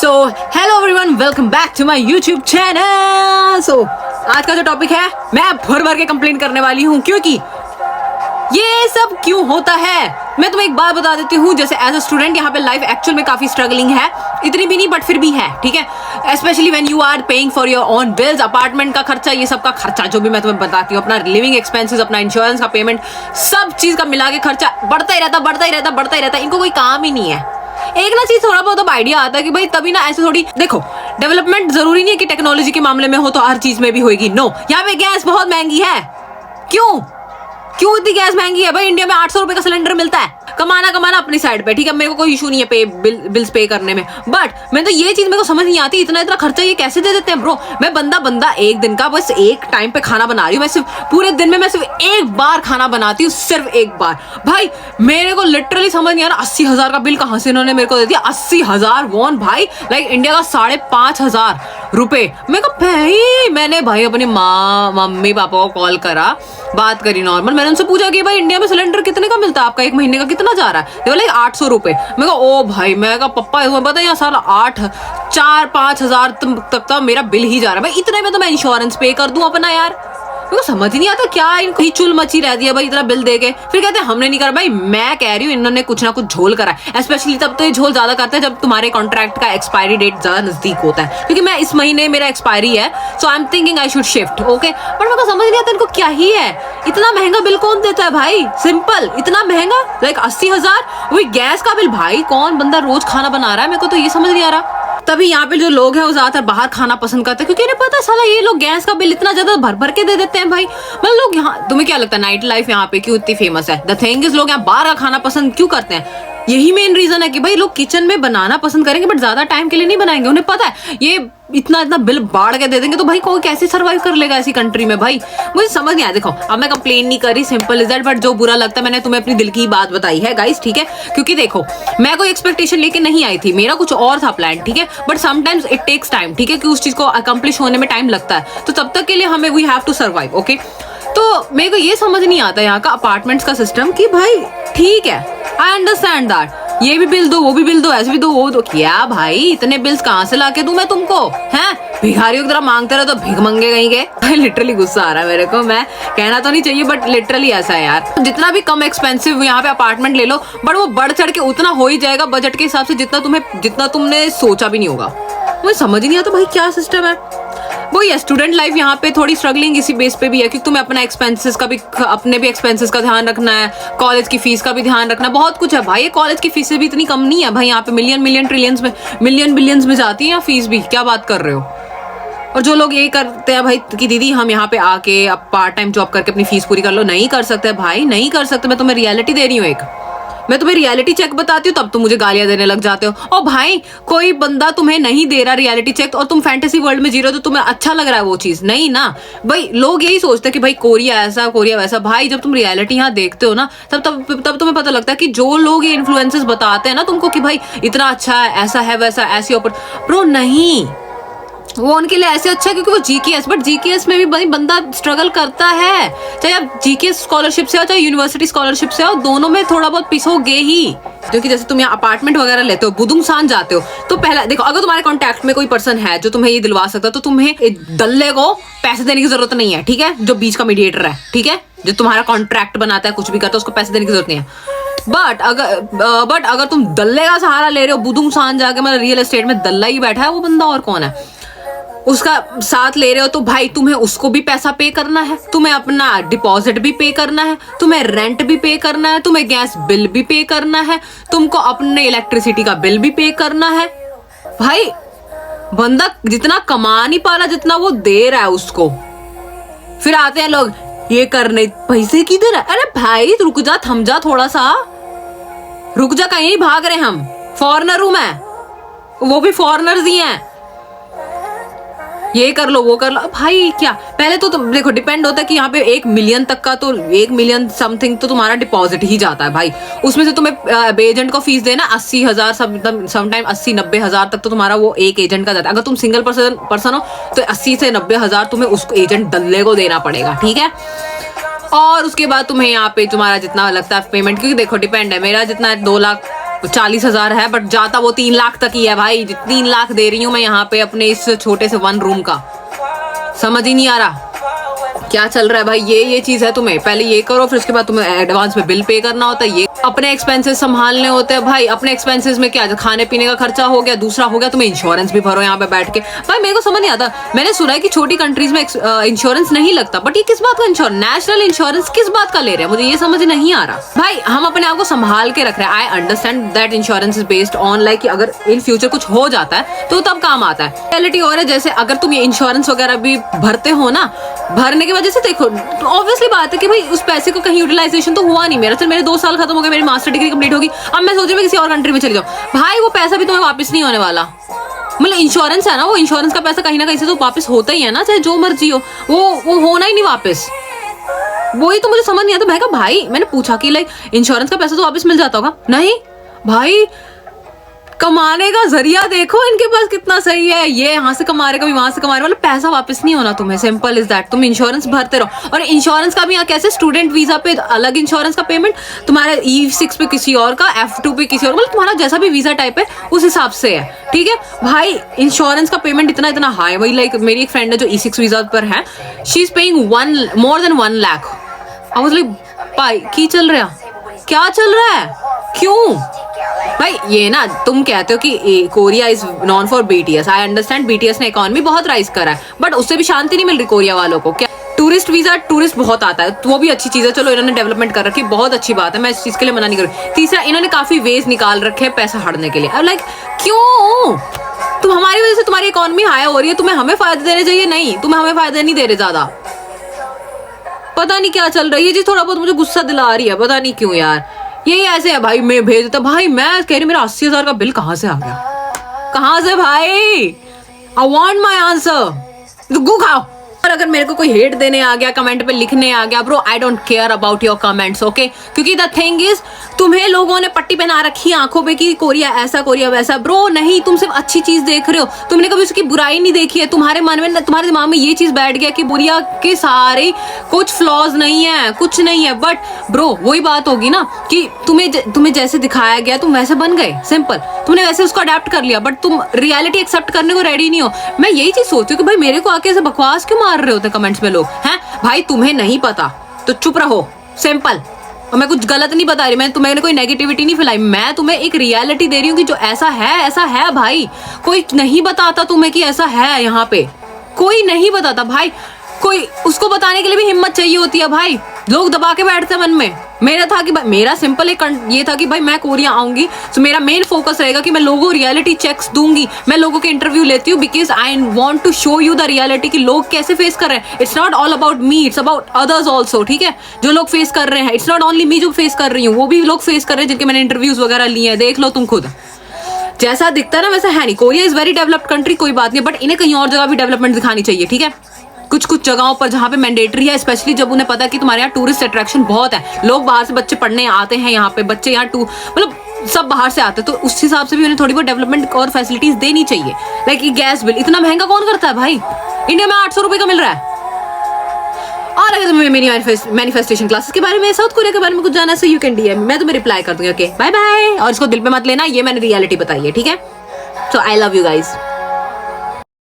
So hello everyone, welcome back to my YouTube channel. So आज का जो topic है, मैं भर भर के कंप्लेन करने वाली हूँ क्योंकि ये सब क्यों होता है। मैं तुम्हें एक बात बता देती हूँ, जैसे एज अ स्टूडेंट यहाँ पे लाइफ एक्चुअल में काफी स्ट्रगलिंग है, इतनी भी नहीं बट फिर भी है, ठीक है। Specially when you are paying for your own bills, apartment का खर्चा, ये सब का खर्चा जो भी मैं तुम्हें बताती हूँ, अपना लिविंग एक्सपेंसेस, अपना इंश्योरेंस का पेमेंट, सब चीज का मिला के खर्चा बढ़ता ही रहता। इनको कोई काम ही नहीं है। एक ना चीज थोड़ा बहुत अब आइडिया आता है कि भाई तभी ना ऐसे थोड़ी देखो, डेवलपमेंट जरूरी नहीं है कि टेक्नोलॉजी के मामले में हो तो हर चीज में भी होगी। नो, यहाँ पे गैस बहुत महंगी है। क्यों इतनी गैस महंगी है भाई? इंडिया में 800 रुपए का सिलेंडर मिलता है। कमाना अपनी साइड पे, ठीक है, मेरे को कोई इशू नहीं है बिल्स पे करने में, बट मैं तो ये चीज मेरे को समझ नहीं आती, इतना खर्चा ये कैसे दे देते हैं ब्रो। मैं बंदा एक दिन का बस एक टाइम पे खाना बना रही हूँ, मैं सिर्फ पूरे दिन में मैं सिर्फ एक बार खाना बनाती हूँ, सिर्फ एक बार। भाई मेरे को लिटरली समझ नहीं आ रहा, 80,000 का बिल कहाँ से इन्होंने मेरे को दे दिया। 80,000 वॉन भाई, लाइक इंडिया का 5,500 रुपए। मेरे को मैंने भाई अपनी मम्मी पापा को कॉल करा, बात करी नॉर्मल, मैंने उनसे पूछा कि भाई इंडिया में सिलेंडर कितने का मिलता है आपका, एक महीने का कितना जा रहा है? बोले 800 रुपए। मैं कहा ओ भाई, मैं कहा पप्पा तुम्हें पता है यहाँ साला 4-5 हजार तक का मेरा बिल ही जा रहा है भाई, इतने में तो मैं इंश्योरेंस पे कर दूं अपना। यार मेरे को समझ नहीं आता क्या इनको ही चुल मची रहती है भाई, इतना बिल दे के फिर कहते हैं हमने नहीं करा। भाई मैं कह रही हूँ इन्होंने कुछ ना कुछ झोल करा है, स्पेशली तब तो ये झोल ज्यादा करते हैं जब तुम्हारे कॉन्ट्रैक्ट का एक्सपायरी डेट ज्यादा नजदीक होता है, क्योंकि मैं इस महीने मेरा एक्सपायरी है, so I am thinking I should shift, okay. But मेरे को समझ नहीं आता इनको क्या ही है, इतना महंगा बिल कौन देता है भाई? सिंपल इतना महंगा, लाइक 80,000 वही गैस का बिल। भाई कौन बंदा रोज खाना बना रहा है? मेरे को तो ये समझ नहीं आ रहा। तभी यहाँ पे जो लोग हैं वो ज्यादातर बाहर खाना पसंद करते हैं, क्योंकि इन्हें पता है साला ये लोग गैस का बिल इतना ज्यादा भर भर के दे देते हैं भाई। मतलब लोग यहाँ, तुम्हें क्या लगता है नाइट लाइफ यहाँ पे क्यों इतनी फेमस है? द थिंग इज, लोग यहाँ बाहर का खाना पसंद क्यों करते हैं? यही मेन रीजन है कि भाई लोग किचन में बनाना पसंद करेंगे बट ज्यादा टाइम के लिए नहीं बनाएंगे। उन्हें पता है ये इतना बिल बाढ़ के दे देंगे तो भाई कोई कैसे सर्वाइव कर लेगा ऐसी कंट्री में? भाई मुझे समझ नहीं आया। देखो अब मैं कंप्लेन नहीं कर रही, सिंपल इज दैट, बट जो बुरा लगता है मैंने तुम्हें अपनी दिल की बात बताई है गाइस, ठीक है। क्योंकि देखो मैं कोई एक्सपेक्टेशन लेके नहीं आई थी, मेरा कुछ और था प्लान, ठीक है, but sometimes it takes time, ठीक है, कि उस चीज को अकम्प्लिश होने में टाइम लगता है, तो तब तक के लिए हमें we have to survive, okay. तो मेरे को ये समझ नहीं आता यहाँ का अपार्टमेंट्स का सिस्टम कि भाई ठीक है, आई अंडरस्टैंड दैट, ये भी बिल दो, वो भी बिल दो, ऐसे भी दो, वो दो। क्या भाई इतने बिल्स कहाँ से लाके दूं मैं तुमको? हैं भिखारियों की तरह मांगते रहो तो भीख मंगे कहीं के। भाई लिटरली गुस्सा आ रहा है मेरे को, मैं कहना तो नहीं चाहिए बट लिटरली ऐसा है यार। जितना भी कम एक्सपेंसिव यहाँ पे अपार्टमेंट ले लो, बट वो बढ़ चढ़ के उतना हो ही जाएगा बजट के हिसाब से जितना तुमने सोचा भी नहीं होगा। मुझे समझ नहीं आता भाई क्या सिस्टम है। वो ये स्टूडेंट लाइफ यहाँ पे थोड़ी स्ट्रगलिंग इसी बेस पे भी है, क्योंकि तुम्हें अपना एक्सपेंसेस का भी, अपने भी एक्सपेंसेस का ध्यान रखना है, कॉलेज की फीस का भी ध्यान रखना है, बहुत कुछ है भाई। ये कॉलेज की फीस भी इतनी कम नहीं है भाई, यहाँ पे मिलियन ट्रिलियंस में, बिलियंस में जाती है फीस भी। क्या बात कर रहे हो? और जो लोग ये करते हैं भाई कि दीदी हम यहाँ पे आके अब पार्ट टाइम जॉब करके अपनी फीस पूरी कर लो, नहीं कर सकते भाई, नहीं कर सकते। मैं तुम्हें रियलिटी दे रही हूँ, मैं तुम्हें रियलिटी चेक बताती हूँ तब तुम मुझे गालियां देने लग जाते हो। और भाई कोई बंदा तुम्हें नहीं दे रहा रियलिटी चेक और तुम फैंटेसी वर्ल्ड में जी रहे हो तो तुम्हें अच्छा लग रहा है वो चीज? नहीं ना भाई, लोग यही सोचते हैं कि भाई कोरिया ऐसा कोरिया वैसा। भाई जब तुम रियलिटी यहाँ देखते हो ना तब तुम्हें पता लगता है कि जो लोग ये इन्फ्लुएंसर्स बताते हैं ना तुमको कि भाई इतना अच्छा है, ऐसा है वैसा, ऐसी ब्रो नहीं, वो उनके लिए ऐसे अच्छा है क्योंकि वो जीकेएस, बट जीकेएस में भी भाई बंदा स्ट्रगल करता है, चाहे आप जीकेएस स्कॉलरशिप से हो चाहे यूनिवर्सिटी स्कॉलरशिप से हो, दोनों में थोड़ा बहुत पिसोगे ही। क्योंकि जैसे तुम यहाँ अपार्टमेंट वगैरह लेते हो, बुदुंगसान जाते हो, तो पहला देखो अगर तुम्हारे कॉन्टैक्ट में कोई पर्सन है जो तुम्हें ये दिलवा सकता है तो तुम्हें दल्ले को पैसे देने की जरूरत नहीं है, ठीक है, जो बीच का मीडिएटर है, ठीक है, जो तुम्हारा कॉन्ट्रैक्ट बनाता है, कुछ भी करता है, उसको पैसे देने की जरूरत नहीं है। बट अगर तुम दल्ले का सहारा ले रहे हो, बुदुंगसान जाके, मतलब रियल एस्टेट में दल्ला ही बैठा है वो बंदा और कौन है, उसका साथ ले रहे हो, तो भाई तुम्हें उसको भी पैसा पे करना है, तुम्हें अपना डिपॉजिट भी पे करना है, तुम्हें रेंट भी पे करना है, तुम्हें गैस बिल भी पे करना है, तुमको अपने इलेक्ट्रिसिटी का बिल भी पे करना है। भाई बंदा जितना कमा नहीं पा रहा जितना वो दे रहा है उसको। फिर आते हैं लोग ये करने, पैसे किधर है? अरे भाई रुक जा, थम जा, थोड़ा सा रुक जा, कहीं भाग रहे हम, फॉरेनर हूं मैं, वो भी फॉरेनर्स ही हैं, ये कर लो वो कर लो। भाई क्या पहले तो देखो डिपेंड होता है कि यहाँ पे 1 मिलियन तक का, तो 1 मिलियन समथिंग तो तुम्हारा डिपॉजिट ही जाता है भाई। उसमें से तुम्हें एजेंट को फीस देना 80,000, समटाइम 80-90 हजार तक तो तुम्हारा वो एक एजेंट का जाता है। अगर तुम सिंगल पर्सन हो तो 80 से 90 हजार तुम्हें उसको एजेंट दल्ले को देना पड़ेगा, ठीक है। और उसके बाद तुम्हें यहाँ पे तुम्हारा जितना लगता है पेमेंट, क्योंकि देखो डिपेंड है, मेरा जितना 2 लाख 40,000 है, बट जाता वो 3 लाख तक ही है भाई। 3 लाख दे रही हूँ मैं यहाँ पे अपने इस छोटे से 1 रूम का। समझ ही नहीं आ रहा क्या चल रहा है भाई। ये चीज है, तुम्हें पहले ये करो, फिर उसके बाद तुम्हें एडवांस में बिल पे करना होता है, ये अपने एक्सपेंसेस संभालने होते हैं भाई। अपने एक्सपेंसेस में क्या, खाने पीने का खर्चा हो गया, दूसरा हो गया तुम्हें इंश्योरेंस भी भरो यहाँ पे बैठ के। भाई मेरे को समझ नहीं आता, मैंने सुना है कि छोटी कंट्रीज में इंश्योरेंस नहीं लगता, बट ये किस बात का इंश्योरेंस, नेशनल इंश्योरेंस किस बात का ले रहे हैं, मुझे ये समझ नहीं आ रहा भाई। हम अपने आप को संभाल के रख रहे हैं। I understand that insurance is based on like अगर इन फ्यूचर कुछ हो जाता है तो तब काम आता है। रियलिटी और है, जैसे अगर तुम ये इंश्योरेंस वगैरह भी भरते हो ना, भरने की वजह से देखो ऑब्वियसली बात है कि भाई उस पैसे को कहीं यूटिलाइजेशन तो हुआ नहीं मेरा। चल मेरे 2 साल खत्म हो गए, मेरी मास्टर डिग्री कंप्लीट होगी, अब मैं सोच रही हूँ किसी और कंट्री में चली जाऊँ। भाई वो पैसा भी तुम्हें वापस नहीं होने वाला। मतलब इंश्योरेंस है ना, वो इंश्योरेंस का पैसा कहीं ना कहीं से तो वापस होता ही है ना, चाहे जो मर्जी हो, वो होना ही नहीं वापस। वही तो मुझे समझ नहीं आता। मैं कहा भाई, मैंने पूछा कि लाइक इंश्योरेंस का पैसा तो वापस मिल जाता होगा। नहीं भाई, कमाने का जरिया देखो इनके पास कितना सही है। ये यहाँ से कमा रहे, कभी वहां से कमा रहे, मतलब पैसा वापस नहीं होना तुम्हें। Simple is that. तुम इंश्योरेंस भरते रहो। और इंश्योरेंस का भी यहाँ कैसे, स्टूडेंट वीजा पे अलग इंश्योरेंस का पेमेंट, तुम्हारे E6 पे किसी और का, F2 पे किसी और, मतलब तुम्हारा जैसा भी वीजा टाइप है उस हिसाब से है, ठीक है भाई। इंश्योरेंस का पेमेंट इतना हाई, वही लाइक मेरी एक फ्रेंड है जो E6 वीजा पर है, she is paying more than 1 lakh. I was like भाई की चल रहा, क्या चल रहा है, क्यों भाई। ये ना तुम कहते हो कि Korea is non for BTS। I understand BTS ने इकोनॉमी बहुत राइज करा है, बट उससे भी शांति नहीं मिल रही कोरिया वालों को। क्या टूरिस्ट वीजा, टूरिस्ट बहुत आता है तो वो भी अच्छी चीज है, चलो इन्होंने डेवलपमेंट कर रखी, बहुत अच्छी बात है, मैं इस चीज के लिए मना नहीं करूँ। तीसरा, इन्होंने काफी वेज निकाल रखे हैं पैसा हड़ने के लिए। अब लाइक क्यों, तुम हमारी वजह से तुम्हारी इकोनॉमी हाई हो रही है, तुम्हें हमें फायदा देने चाहिए, नहीं तुम्हें हमें फायदा नहीं दे रहे ज्यादा। पता नहीं क्या चल रही है जी, थोड़ा बहुत मुझे गुस्सा दिला रही है, पता नहीं क्यों यार। यही ऐसे है भाई, मैं भेज देता भाई, मैं कह रही मेरा 80,000 का बिल कहाँ से आ गया, कहाँ से भाई। I want my answer. गु खाओ। और अगर मेरे को कोई हेट देने आ गया, कमेंट पे लिखने आ गया, bro I don't care about your comments, okay. क्योंकि द थिंग इज, तुम्हें लोगों ने पट्टी पहना रखी है आंखों पे कि कोरिया ऐसा कोरिया वैसा। ब्रो नहीं, तुम सिर्फ अच्छी चीज देख रहे हो, तुमने कभी उसकी बुराई नहीं देखी है। तुम्हारे मन में, तुम्हारे दिमाग में ये चीज बैठ गया कि कोरिया के सारे कुछ फ्लॉज नहीं है, कुछ नहीं है। बट ब्रो वही बात होगी ना कि तुम्हें जैसे दिखाया गया तुम वैसे बन गए, सिंपल। तुमने वैसे उसको अडेप्ट कर लिया, बट तुम रियलिटी एक्सेप्ट करने को रेडी नहीं हो। मैं यही चीज सोचती हूँ कि भाई मेरे को आके ऐसे बकवास क्यों मार रहे होते कमेंट्स में लोग हैं। भाई तुम्हें नहीं पता तो चुप रहो, सिंपल। और मैं कुछ गलत नहीं बता रही, मैं तुम्हें कोई नेगेटिविटी नहीं फैलाई, मैं तुम्हें एक रियलिटी दे रही हूँ कि जो ऐसा है भाई। कोई नहीं बताता तुम्हें कि ऐसा है, यहाँ पे कोई नहीं बताता भाई। कोई उसको बताने के लिए भी हिम्मत चाहिए होती है भाई, लोग दबा के बैठते हैं मन में। मेरा था कि मेरा सिंपल एक ये था कि भाई मैं कोरिया आऊंगी तो मेरा मेन फोकस रहेगा कि मैं लोगों को रियलिटी चेक्स दूंगी, मैं लोगों के इंटरव्यू लेती हूँ, because I want to show you the reality कि लोग कैसे फेस कर रहे हैं। It's not all about me, it's about others also, ठीक है। जो लोग फेस कर रहे हैं, इट्स नॉट ओनली मी जो फेस कर रही हूँ, वो भी लोग फेस कर रहे हैं जिनके मैंने इंटरव्यूज वगैरह लिए हैं, देख लो तुम खुद। जैसा दिखता है ना वैसा है नहीं। Korea is very developed country, कोई बात नहीं, बट इन्हें कहीं और जगह भी डेवलपमेंट दिखानी चाहिए, ठीक है। कुछ जगहों पर जहाँ पे मैंडेटरी है, स्पेशली जब उन्हें पता है कि तुम्हारे यहाँ टूरिस्ट अट्रैक्शन बहुत है, लोग बाहर से बच्चे पढ़ने आते हैं यहाँ पे, बच्चे यहाँ मतलब सब बाहर से आते हैं, तो उस हिसाब से भी उन्हें थोड़ी बहुत डेवलपमेंट और फैसिलिटीज देनी चाहिए। लाइक ये गैस बिल इतना महंगा कौन करता है भाई, इंडिया में 800 रुपए का मिल रहा है। और अगर तुम्हें मेरी मैनिफेस्टेशन क्लासेस के बारे में, साउथ कोरिया के बारे में कुछ जाना है, सो यू कैन DM, मैं तुम्हें रिप्लाई कर दूंगी, ओके बाय बाय। और इसको दिल पे मत लेना, ये मैंने रियलिटी बताई है, ठीक है। So I love you guys.